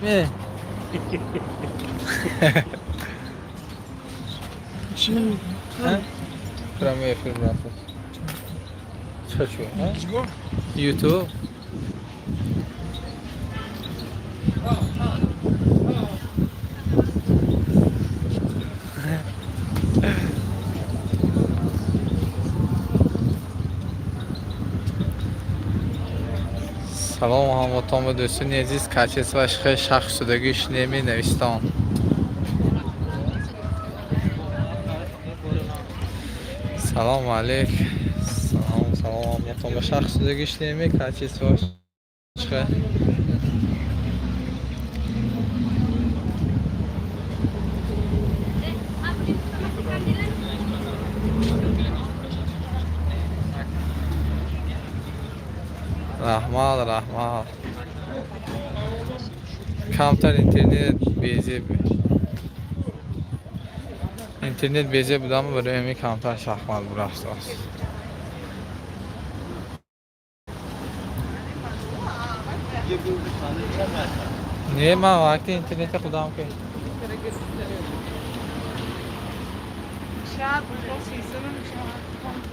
اه ها برامه فیلم رفت چه شو ها یوتیوب سلام هموطن و دوستان عزیز کچیس و عشق شخص شدگیش نمی نویستان سلام علیک سلام هموطن و شخص شدگیش نمی کچیس و عشق رحمت کمتر اینترنت بیزی بودم برای همین کمتر شخمال برفت است نه من وقتی اینترنت خودم که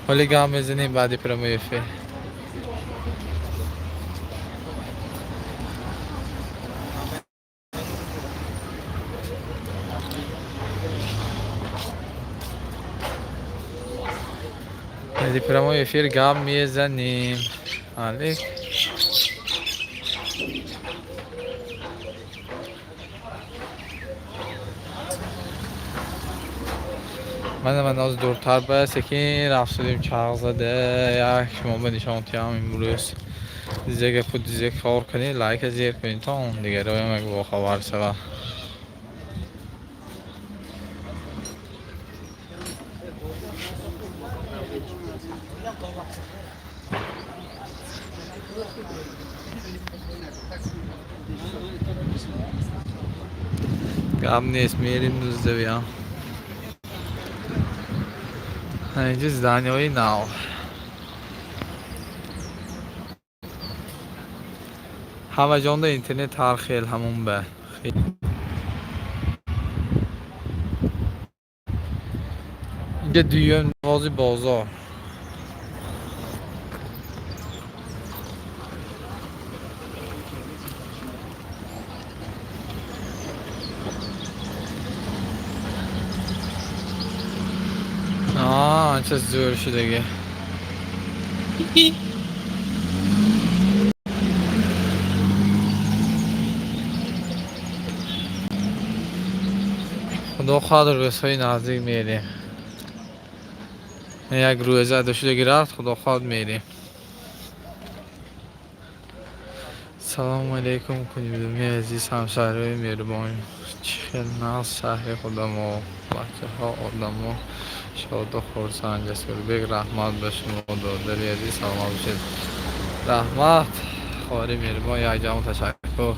ولی گام بزنیم بعدی پرمیفی بعدی پرمیفی گام میزنیم علیک من از دورتر بس که رفت شدیم چرخ زده یک شما بنیشان تیم امروز دیگه خود دیگه کار کنید لایک زیر کنید تا اون دیگه روی مگه با خبر شوا گم نیست میریم دوزده بیام اینجا زدنیایی ناو همه جانده اینترنت هر خیل همون به اینجا دویم نوازی بازار چه زور شده دیگه خدا خواهد روزهای نزدیک میریم یک روزه دو شده گرفت خدا خواهد میریم سلام علیکم کنیبودم عزیز همسرهای مهربان چخیل ناز شهر خودم و بچه ها آدم و شاد و خورسند جسور بگ رحمت به شما دادلی عزیز سلام باشید رحمت خواهری مهربان یک جمع تشکر